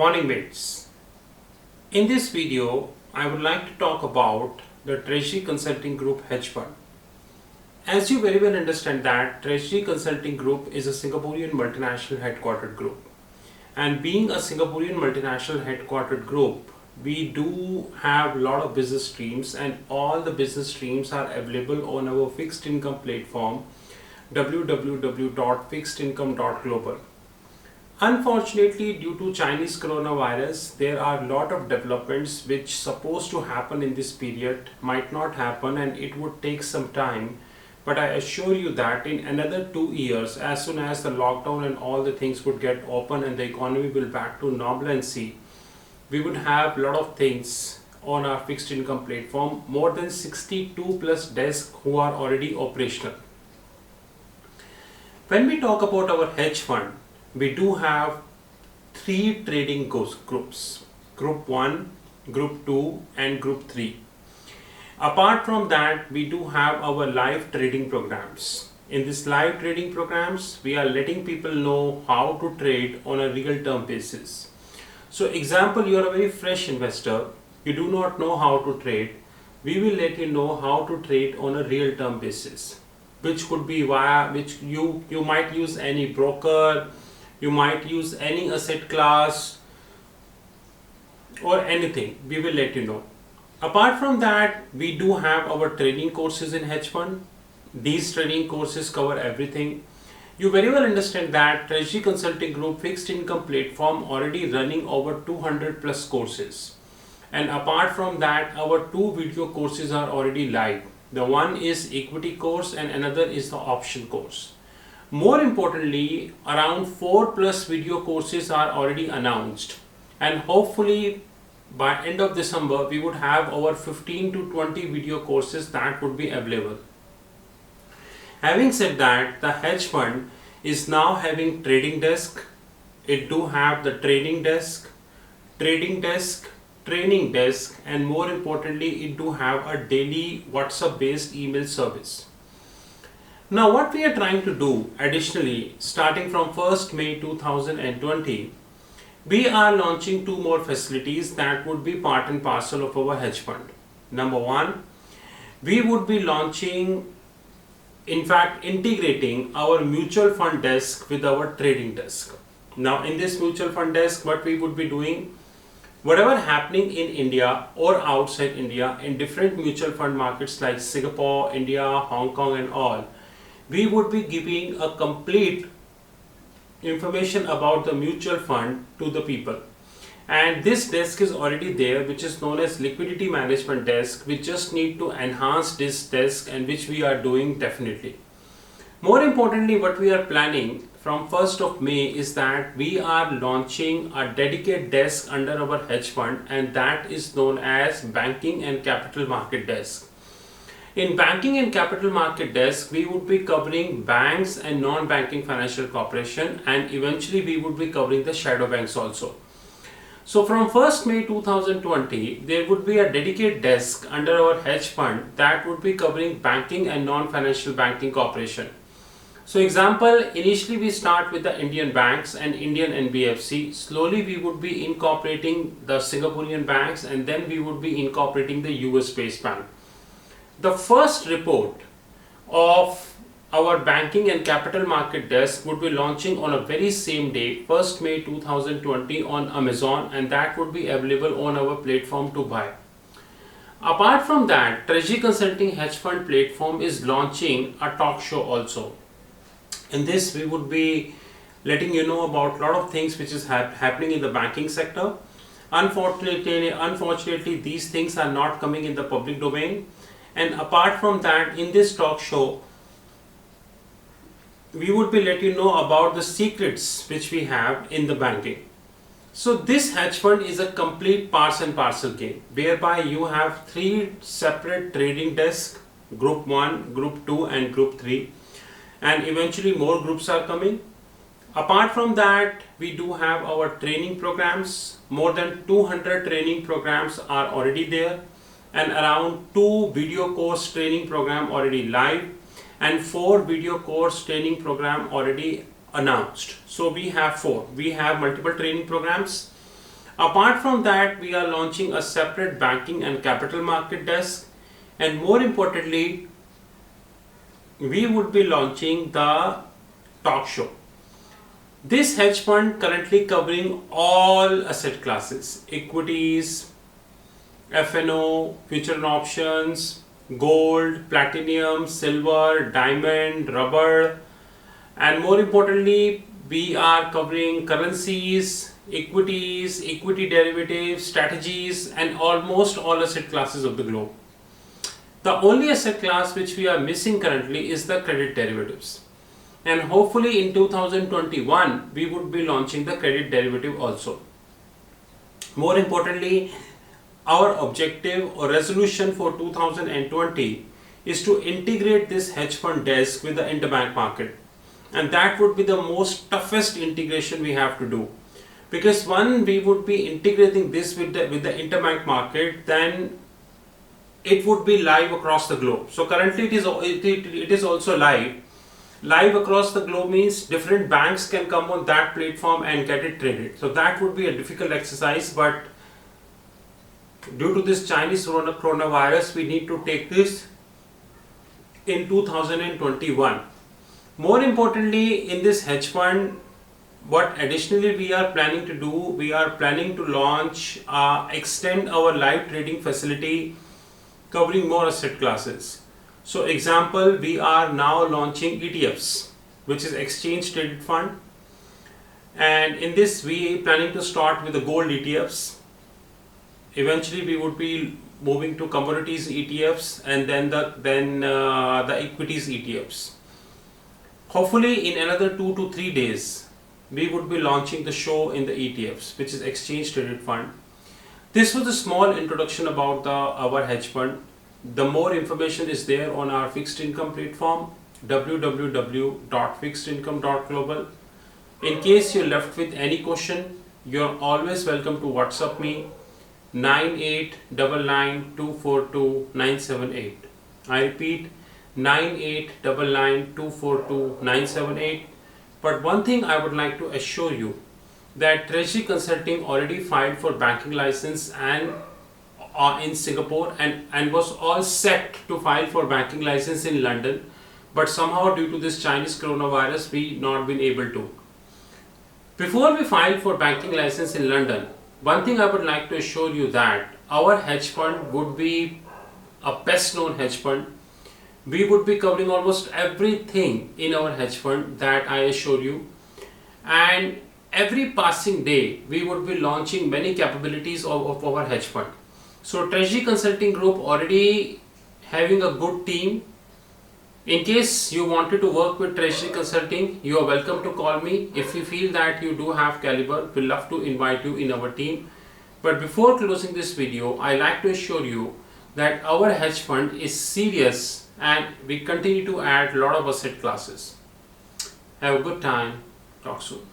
Morning mates. In this video, I would like to talk about the Treasury Consulting Group hedge fund. As you very well understand that Treasury Consulting Group is a Singaporean multinational headquartered group. And being a Singaporean multinational headquartered group, we do have a lot of business streams, and all the business streams are available on our fixed income platform www.fixedincome.global. Unfortunately, due to Chinese coronavirus, there are a lot of developments which supposed to happen in this period might not happen, and it would take some time. But I assure you that in another 2 years, as soon as the lockdown and all the things would get open and the economy will back to normalcy, we would have a lot of things on our fixed income platform, more than 62 plus desks who are already operational. When we talk about our hedge fund, we do have 3 trading groups: Group 1, Group 2 and Group 3. Apart from that, we do have our live trading programs. In this live trading programs, we are letting people know how to trade on a real term basis. So example, you are a very fresh investor, you do not know how to trade, we will let you know how to trade on a real term basis, which could be via which you might use any broker, you might use any asset class or anything. We will let you know. Apart from that, we do have our training courses in hedge fund. These training courses cover everything. You very well understand that Treasury Consulting Group fixed income platform already running over 200 plus courses. And apart from that, our 2 video courses are already live. The one is equity course and another is the option course. More importantly, around 4 plus video courses are already announced, and hopefully by end of December we would have over 15 to 20 video courses that would be available. Having said that, the hedge fund is now having trading desk. It do have the trading desk, training desk, and more importantly, it do have a daily WhatsApp based email service. Now what we are trying to do additionally, starting from 1st May 2020, we are launching 2 more facilities that would be part and parcel of our hedge fund. Number 1, we would be launching, in fact integrating our mutual fund desk with our trading desk. Now in this mutual fund desk, what we would be doing, whatever happening in India or outside India in different mutual fund markets like Singapore, India, Hong Kong and all, we would be giving a complete information about the mutual fund to the people. And this desk is already there, which is known as liquidity management desk. We just need to enhance this desk, and which we are doing definitely. More importantly, what we are planning from 1st of May is that we are launching a dedicated desk under our hedge fund, and that is known as banking and capital market desk. In banking and capital market desk, we would be covering banks and non-banking financial corporation, and eventually we would be covering the shadow banks also. So from 1st May 2020, there would be a dedicated desk under our hedge fund that would be covering banking and non-financial banking corporation. So example, initially we start with the Indian banks and Indian NBFC. Slowly we would be incorporating the Singaporean banks, and then we would be incorporating the US based bank. The first report of our banking and capital market desk would be launching on a very same day, 1st May 2020 on Amazon, and that would be available on our platform to buy. Apart from that, Treasury Consulting Hedge Fund platform is launching a talk show also. In this, we would be letting you know about a lot of things which is happening in the banking sector. Unfortunately, these things are not coming in the public domain. And apart from that, in this talk show, we would be letting you know about the secrets which we have in the banking. So this hedge fund is a complete parts and parcel game, whereby you have 3 separate trading desks: Group 1, Group 2 and Group 3. And eventually more groups are coming. Apart from that, we do have our training programs. More than 200 training programs are already there, and around 2 video course training program already live, and 4 video course training program already announced. So we have 4. We have multiple training programs. Apart from that, we are launching a separate banking and capital market desk, and more importantly, we would be launching the talk show. This hedge fund currently covering all asset classes: equities, F&O, future and options, gold, platinum, silver, diamond, rubber, and more importantly, we are covering currencies, equities, equity derivatives, strategies, and almost all asset classes of the globe. The only asset class which we are missing currently is the credit derivatives. And hopefully in 2021, we would be launching the credit derivative also. More importantly, our objective or resolution for 2020 is to integrate this hedge fund desk with the interbank market. And that would be the most toughest integration we have to do. Because when we would be integrating this with the interbank market, then it would be live across the globe. So currently it is also live. Live across the globe means different banks can come on that platform and get it traded. So that would be a difficult exercise, but due to this Chinese coronavirus, we need to take this in 2021. More importantly, in this hedge fund, what additionally we are planning to do, we are planning to launch, extend our live trading facility covering more asset classes. So example, we are now launching ETFs, which is exchange traded fund, and in this we planning to start with the gold ETFs. Eventually we would be moving to commodities ETFs, and then the equities ETFs. Hopefully in another 2 to 3 days we would be launching the show in the ETFs, which is exchange traded fund. This was a small introduction about our hedge fund. The more information is there on our fixed income platform, www.fixedincome.global. In case you're left with any question, you're always welcome to WhatsApp me 9899242978. I repeat, 9899242978. But one thing I would like to assure you, that Treasury Consulting already filed for banking license and in Singapore, and was all set to file for banking license in London, but somehow due to this Chinese coronavirus we not been able to. Before we file for banking license in London, one thing I would like to assure you that our hedge fund would be a best known hedge fund. We would be covering almost everything in our hedge fund, that I assure you, and every passing day we would be launching many capabilities of our hedge fund. So Treasury Consulting Group already having a good team. In case you wanted to work with Treasury Consulting, you are welcome to call me. If you feel that you do have caliber, we'll love to invite you in our team. But before closing this video, I like to assure you that our hedge fund is serious and we continue to add a lot of asset classes. Have a good time. Talk soon.